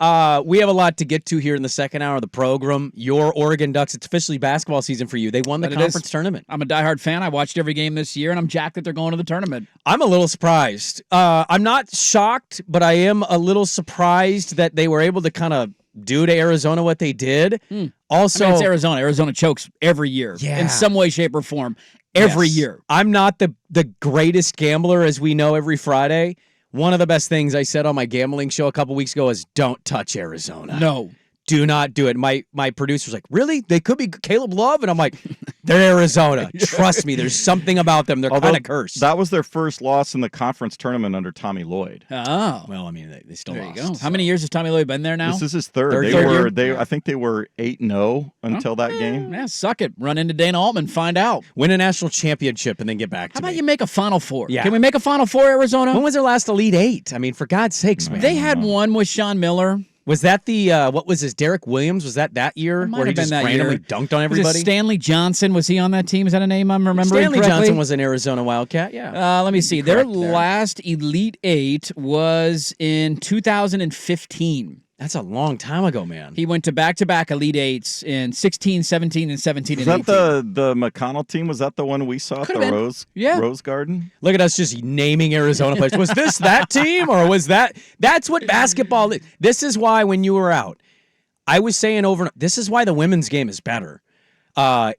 We have a lot to get to here in the second hour of the program. Your Oregon Ducks, it's officially basketball season for you. They won the conference tournament. I'm a diehard fan. I watched every game this year, and I'm jacked that they're going to the tournament. I'm a little surprised. I'm not shocked, but I am a little surprised that they were able to kind of do to Arizona what they did. Also, it's Arizona. Arizona chokes every year in some way, shape, or form. Every year. I'm not the greatest gambler, as we know every Friday. One of the best things I said on my gambling show a couple weeks ago is don't touch Arizona. No. Do not do it. My producer's like, really? They could be Caleb Love? And I'm like, they're Arizona. Trust me, there's something about them. They're kind of cursed. That was their first loss in the conference tournament under Tommy Lloyd. Oh. Well, I mean, they still lost. There you go. How many years has Tommy Lloyd been there now? This is his third. I think they were 8-0 until that game. Yeah, suck it. Run into Dana Altman, find out. Win a national championship and then get back to How about you make a Final Four? Yeah. Can we make a Final Four, Arizona? When was their last Elite Eight? I mean, for God's sakes, man. They had one with Sean Miller. Was that the, what was his, Derek Williams? Was that year where he just randomly dunked on everybody? Was it Stanley Johnson? Was he on that team? Is that a name I'm remembering Stanley correctly? Johnson was an Arizona Wildcat, yeah. Let me see. Their last Elite Eight was in 2015. That's a long time ago, man. He went to back-to-back Elite Eights in 16, 17, and 17 Was and 18. that the McConnell team? Was that the one we saw at the Rose Garden? Look at us just naming Arizona players. Was this that team or was that? That's what basketball is. This is why when you were out, I was saying this is why the women's game is better.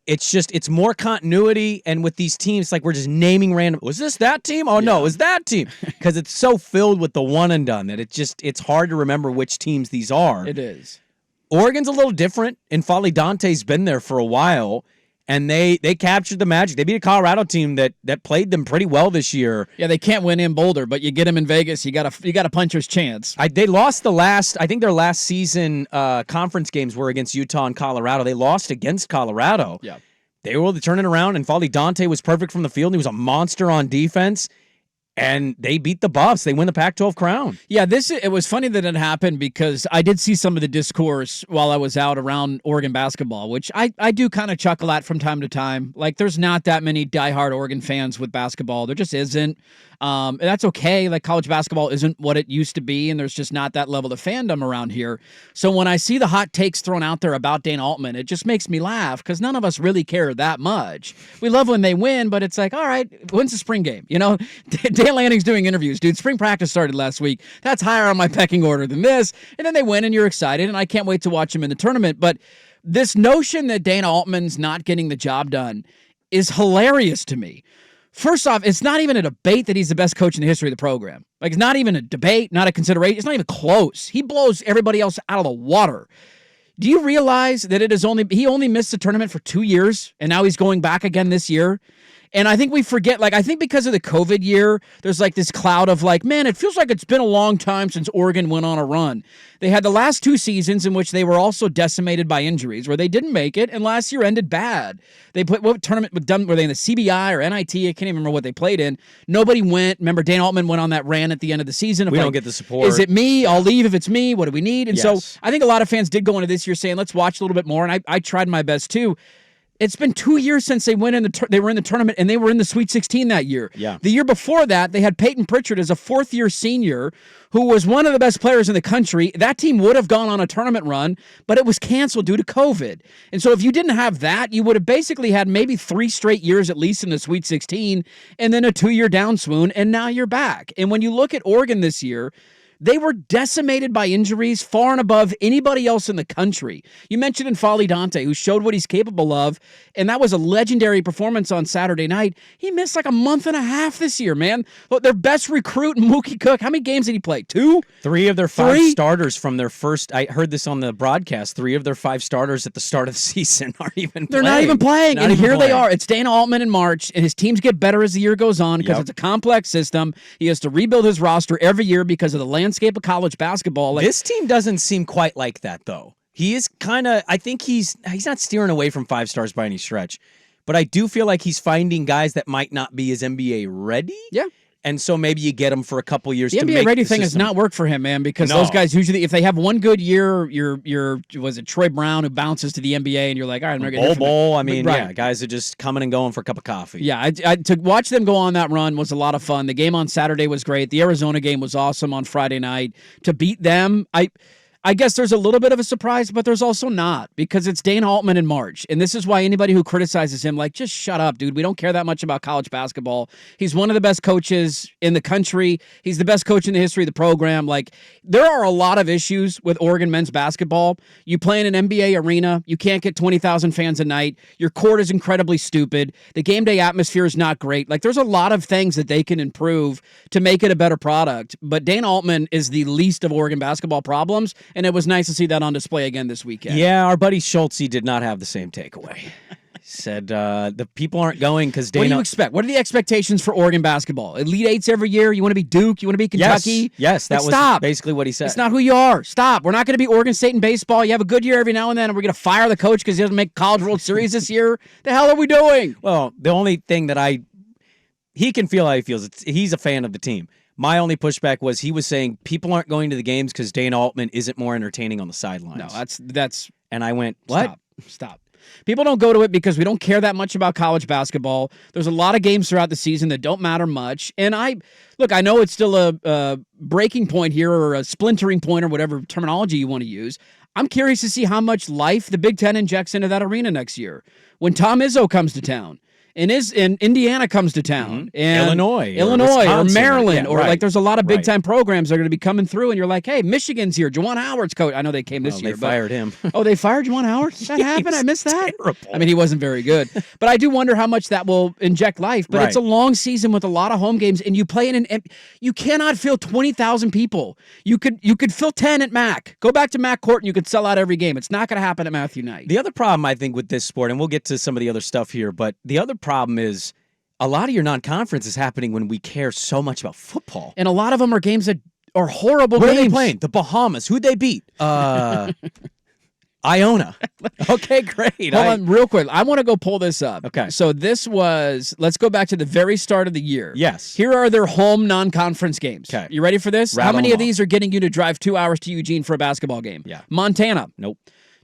It's more continuity, and with these teams, like we're just naming random. Was this that team? Oh no, it was that team, because it's so filled with the one and done that it's hard to remember which teams these are. It is. Oregon's a little different, and Folly Dante's been there for a while, and they captured the magic. They beat a Colorado team that played them pretty well this year. Yeah, they can't win in Boulder, but you get them in Vegas, you got a puncher's chance. They lost I think their last season conference games were against Utah and Colorado. They lost against Colorado. Yeah. They were able to turn it around, and Folly Dante was perfect from the field. He was a monster on defense. And they beat the Buffs. They win the Pac-12 crown. Yeah, it was funny that it happened because I did see some of the discourse while I was out around Oregon basketball, which I do kind of chuckle at from time to time. Like, there's not that many diehard Oregon fans with basketball. There just isn't. And that's okay. Like, college basketball isn't what it used to be, and there's just not that level of fandom around here. So when I see the hot takes thrown out there about Dana Altman, it just makes me laugh because none of us really care that much. We love when they win, but it's like, all right, when's the spring game? You know, Dan Lanning's doing interviews. Dude, spring practice started last week. That's higher on my pecking order than this. And then they win, and you're excited, and I can't wait to watch them in the tournament. But this notion that Dana Altman's not getting the job done is hilarious to me. First off, it's not even a debate that he's the best coach in the history of the program. Like, it's not even a debate, not a consideration. It's not even close. He blows everybody else out of the water. Do you realize that he only missed the tournament for 2 years, and now he's going back again this year? And I think we forget, I think because of the COVID year, there's this cloud of man, it feels like it's been a long time since Oregon went on a run. They had the last 2 seasons in which they were also decimated by injuries, where they didn't make it, and last year ended bad. They put, what tournament were they in, the CBI or NIT? I can't even remember what they played in. Nobody went. Remember, Dana Altman went on that rant at the end of the season. We don't get the support. Is it me? I'll leave if it's me. What do we need? And so I think a lot of fans did go into this year saying, let's watch a little bit more, and I tried my best too. It's been 2 years since they went they were in the tournament, and they were in the Sweet 16 that year. Yeah. The year before that, they had Peyton Pritchard as a fourth-year senior who was one of the best players in the country. That team would have gone on a tournament run, but it was canceled due to COVID. And so if you didn't have that, you would have basically had maybe 3 straight years at least in the Sweet 16 and then a 2-year downswoon, and now you're back. And when you look at Oregon this year, they were decimated by injuries far and above anybody else in the country. You mentioned Folly Dante, who showed what he's capable of, and that was a legendary performance on Saturday night. He missed a month and a half this year, man. Look, their best recruit, Mookie Cook, how many games did he play? 2? 3 of their 5 starters from their first, I heard this on the broadcast, 3 of their 5 starters at the start of the season aren't even playing. They're not even playing, and here they are. It's Dana Altman in March, and his teams get better as the year goes on because it's a complex system. He has to rebuild his roster every year because of the landscape of college basketball. This team doesn't seem quite like that, though. He is kind of, I think he's not steering away from 5 stars by any stretch, but I do feel like he's finding guys that might not be as NBA ready. Yeah. And so maybe you get him for a couple years the to NBA make ready the thing system. has not worked for him, man, because those guys usually, if they have one good year, was it Troy Brown who bounces to the NBA and you're like, all right, I'm going to Bowl. I mean, guys are just coming and going for a cup of coffee. Yeah, to watch them go on that run was a lot of fun. The game on Saturday was great. The Arizona game was awesome on Friday night. To beat them, I guess there's a little bit of a surprise, but there's also not, because it's Dana Altman in March. And this is why anybody who criticizes him, like, just shut up, dude. We don't care that much about college basketball. He's one of the best coaches in the country. He's the best coach in the history of the program. Like, there are a lot of issues with Oregon men's basketball. You play in an NBA arena. You can't get 20,000 fans a night. Your court is incredibly stupid. The game day atmosphere is not great. Like, there's a lot of things that they can improve to make it a better product. But Dana Altman is the least of Oregon basketball problems. And it was nice to see that on display again this weekend. Yeah, our buddy Schultz did not have the same takeaway. He said the people aren't going because Dana... What do you expect? What are the expectations for Oregon basketball? Elite Eights every year? You want to be Duke? You want to be Kentucky? Yes, that was basically what he said. It's not who you are. Stop. We're not going to be Oregon State in baseball. You have a good year every now and then, and we're going to fire the coach because he doesn't make College World Series this year. The hell are we doing? Well, the only thing that he can feel how he feels. He's a fan of the team. My only pushback was he was saying people aren't going to the games because Dana Altman isn't more entertaining on the sidelines. No, that's. And I went, what? Stop. People don't go to it because we don't care that much about college basketball. There's a lot of games throughout the season that don't matter much. And I know it's still a breaking point here, or a splintering point, or whatever terminology you want to use. I'm curious to see how much life the Big Ten injects into that arena next year when Tom Izzo comes to town. And Indiana comes to town, and Illinois, or Maryland, like there's a lot of big time programs that are going to be coming through, and you're like, hey, Michigan's here. Juwan Howard's coach. I know they came this year. They fired him. Oh, they fired Juwan Howard? That happened? I missed that. Terrible. I mean, he wasn't very good, but I do wonder how much that will inject life. But it's a long season with a lot of home games, and you play in you cannot fill 20,000 people. You could fill 10 at Mac. Go back to Mac Court, and you could sell out every game. It's not going to happen at Matthew Knight. The other problem I think with this sport, and we'll get to some of the other stuff here, but the other problem is, a lot of your non-conference is happening when we care so much about football. And a lot of them are games that are horrible Where games. Where are they playing? The Bahamas. Who'd they beat? Iona. Okay, great. Hold on real quick. I want to go pull this up. Okay. So let's go back to the very start of the year. Yes. Here are their home non-conference games. Okay. You ready for this? Rattle How many them of these are getting you to drive 2 hours to Eugene for a basketball game? Yeah. Montana. Nope.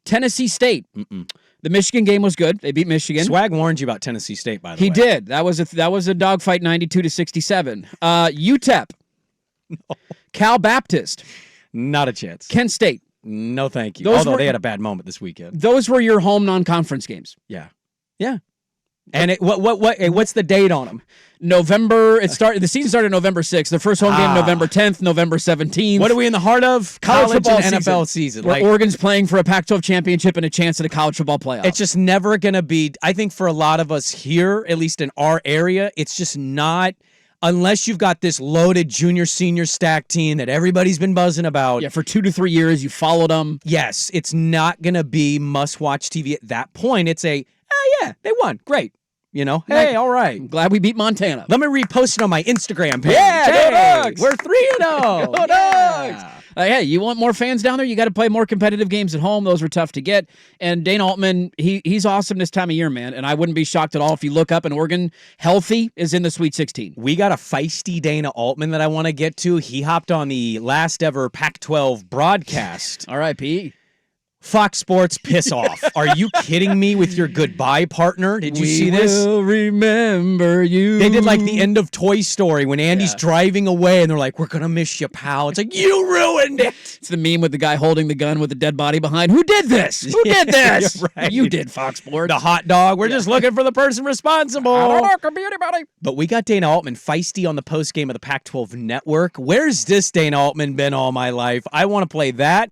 Tennessee State. Mm-mm. The Michigan game was good. They beat Michigan. Swag warned you about Tennessee State, by the way. He did. That was a dogfight, 92-67. UTEP. No. Cal Baptist. Not a chance. Kent State. No, thank you. Although they had a bad moment this weekend. Those were your home non-conference games. Yeah. And what's the date on them? November. The season started November 6th. The first home game November 10th, November 17th. What are we in the heart of? College football and NFL season. Where Oregon's playing for a Pac-12 championship and a chance at a college football playoff. It's just never going to be. I think for a lot of us here, at least in our area, it's just not. Unless you've got this loaded junior-senior stack team that everybody's been buzzing about. Yeah, for 2 to 3 years, you followed them. Yes, it's not going to be must-watch TV at that point. It's yeah, they won. Great. Hey, all right. I'm glad we beat Montana. Let me repost it on my Instagram page. Yeah, hey, go Dogs. We're 3-0. Go Dogs. Hey, you want more fans down there? You got to play more competitive games at home. Those were tough to get. And Dana Altman, he's awesome this time of year, man. And I wouldn't be shocked at all if you look up and Oregon, healthy, is in the Sweet 16. We got a feisty Dana Altman that I want to get to. He hopped on the last ever Pac-12 broadcast. R.I.P. Fox Sports, piss off. Are you kidding me with your goodbye partner? Did you see this? We will remember you. They did like the end of Toy Story when Andy's driving away and they're like, we're going to miss you, pal. It's like, you ruined it. It's the meme with the guy holding the gun with the dead body behind. Who did this? Who did this? Right. You did, Fox Sports. The hot dog. We're just looking for the person responsible. I don't know, it could be anybody. But we got Dana Altman feisty on the postgame of the Pac-12 Network. Where's this Dana Altman been all my life? I want to play that.